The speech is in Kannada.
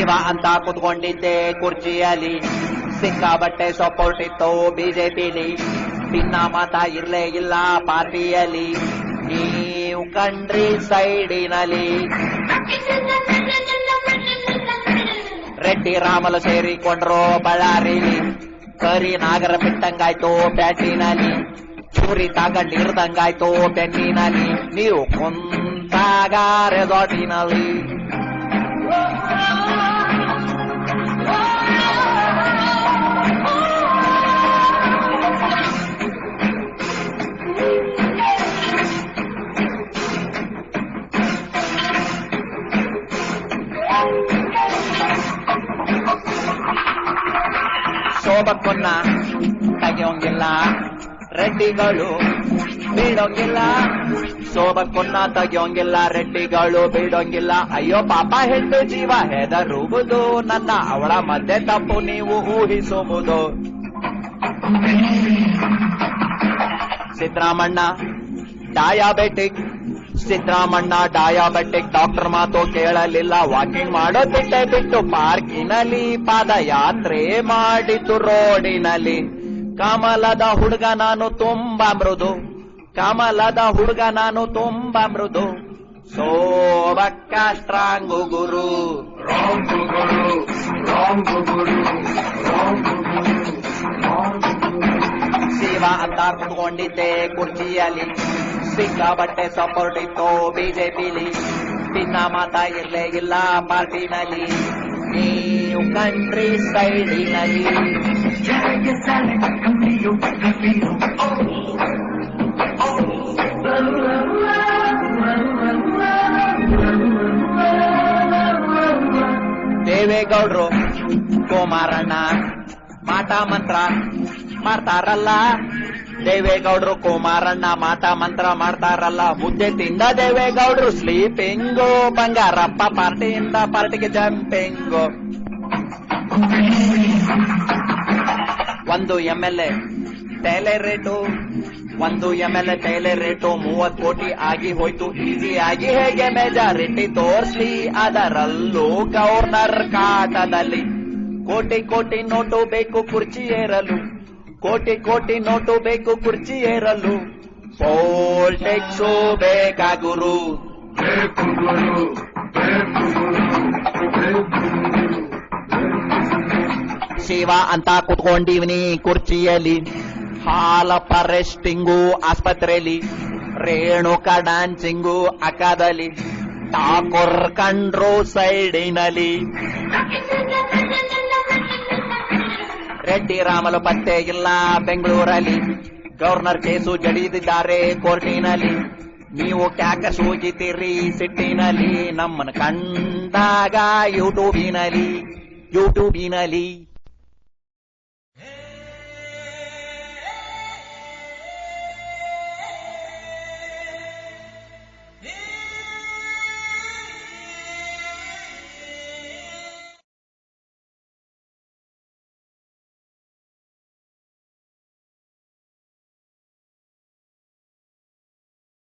ಶಿವ ಅಂತ ಕುತ್ಕೊಂಡಿದ್ದೆ ಕುರ್ಚಿಯಲ್ಲಿ, ಸಿಕ್ಕಾಬಟ್ಟೆ ಸಪೋರ್ಟ್ ಇತ್ತು ಬಿಜೆಪಿಲಿ, ಭಿನ್ನ ಮತ ಇರ್ಲೇ ಇಲ್ಲ ಪಾರ್ಟಿಯಲ್ಲಿ, ನೀವು ಕಂಡ್ರಿ ಸೈಡಿನಲ್ಲಿ. ರೆಡ್ಡಿ ರಾಮಲು ಸೇರಿಕೊಂಡ್ರು ಬಳ್ಳಾರಿಲಿ, ಕರಿ ನಾಗರ ಬಿಟ್ಟಂಗಾಯ್ತು ಬ್ಯಾಟಿನಲ್ಲಿ, ಚೂರಿ ತಗೊಂಡಿರ್ದಂಗಾಯ್ತು ಬೆನ್ನಿನಲ್ಲಿ, ನೀವು ಕುಂತಾಗ ರೆಸಾರ್ಟಿನಲ್ಲಿ. ಶೋಭಕ್ಕನ್ನ ತೆಗೆಯೋಂಗಿಲ್ಲ, ರೆಡ್ಡಿಗಳು ಬಿಡೋಂಗಿಲ್ಲ. ಶೋಭಕ್ಕನ್ನ ತೆಗೆಯೋಂಗಿಲ್ಲ, ರೆಡ್ಡಿಗಳು ಬಿಡೋಂಗಿಲ್ಲ. ಅಯ್ಯೋ ಪಾಪ ಹೆಣ್ಣು ಜೀವ ಹೆದರುವುದು ನನ್ನ, ಅವಳ ಮಧ್ಯೆ ತಪ್ಪು ನೀವು ಊಹಿಸುವುದು. Siddaramanna diabetic, Siddaramanna diabetic, doctor ಮಾತು ಕೇಳಲಿಲ್ಲ, ವಾಕಿಂಗ್ ಮಾಡೋ ಬಿಟ್ಟು ಪಾರ್ಕಿನಲ್ಲಿ ಪಾದಯಾತ್ರೆ ಮಾಡಿತು ರೋಡಿನಲ್ಲಿ. ಕಮಲದ ಹುಡುಗ ನಾನು ತುಂಬಾ ಮೃದು, ಕಮಲದ ಹುಡುಗ ನಾನು ತುಂಬಾ ಮೃದು, ಸೋಬಕ್ಕ ಸ್ಟ್ರಾಂಗು ಗುರು. ಶಿವ ಅಂತ ಕುತ್ಕೊಂಡಿದ್ದೆ ಕುರ್ಚಿಯಲ್ಲಿ, ಸಿಕ್ಕಾಬಟ್ಟೆ ಸಪೋರ್ಟ್ ಇತ್ತು ಬಿಜೆಪಿಲಿ, ಭಿನ್ನ ಮತ ಇರ್ಲೇ ಇಲ್ಲ ಪಾರ್ಟಿನಲ್ಲಿ, ನೀವು ಕಂಟ್ರಿ ಸೈಡಿನಲ್ಲಿ. ದೇವೇಗೌಡರು ಕುಮಾರಣ್ಣ ಮಾಟ ಮಂತ್ರ ಮಾಡ್ತಾರಲ್ಲ, ದೇವೇಗೌಡರು ಕುಮಾರಣ್ಣ ಮಾಟ ಮಂತ್ರ ಮಾಡ್ತಾರಲ್ಲ. ಮುದ್ದೆ ತಿಂದ ದೇವೇಗೌಡರು ಸ್ಲೀಪಿಂಗು, ಬಂಗಾರಪ್ಪ ಪಾರ್ಟಿಯಿಂದ ಪಾರ್ಟಿಗೆ ಜಂಪಿಂಗು. ಒಂದು MLA ತೈಲೆ ರೇಟು, ಒಂದು MLA ತೈಲೆ ರೇಟು 30 ಕೋಟಿ ಆಗಿ ಹೋಯ್ತು ಈಸಿ ಆಗಿ. ಹೇಗೆ ಮೆಜಾರಿಟಿ ತೋರ್ಸ್ಲಿ ಅದರಲ್ಲೂ ಗವರ್ನರ್ ಕಾಟದಲ್ಲಿ. ಕೋಟಿ ಕೋಟಿ ನೋಟು ಬೇಕು ಕುರ್ಚಿ ಏರಲು, ಕೋಟಿ ಕೋಟಿ ನೋಟು ಬೇಕು ಕುರ್ಚಿ ಏರಲು, ಪೋಲ್ಟೆಕ್ಸು ಬೇಕಾಗುರು. ಶಿವ ಅಂತ ಕುತ್ಕೊಂಡಿವ್ನಿ ಕುರ್ಚಿಯಲ್ಲಿ, ಹಾಲಪ್ಪ ರೆಸ್ಟಿಂಗು ಆಸ್ಪತ್ರೆಯಲ್ಲಿ, ರೇಣುಕ ಡಾನ್ಸಿಂಗು ಅಕ್ಕದಲ್ಲಿ, ಠಾಕೂರ್ ಕಂಡ್ರು ಸೈಡಿನಲ್ಲಿ. ರೆಡ್ಡಿ ರಾಮಲು ಪತ್ತೆ ಇಲ್ಲ ಬೆಂಗಳೂರಲ್ಲಿ, ಗವರ್ನರ್ ಕೇಸು ಜಡಿದಿದ್ದಾರೆ ಕೋರ್ಟಿನಲ್ಲಿ. ನೀವು ಕ್ಯಾಕ ಸೂಜಿತೀರಿ ಸಿಟ್ಟಿನಲ್ಲಿ, ನಮ್ಮನ್ನು ಕಂಡಾಗ ಯೂಟ್ಯೂಬಿನಲ್ಲಿ.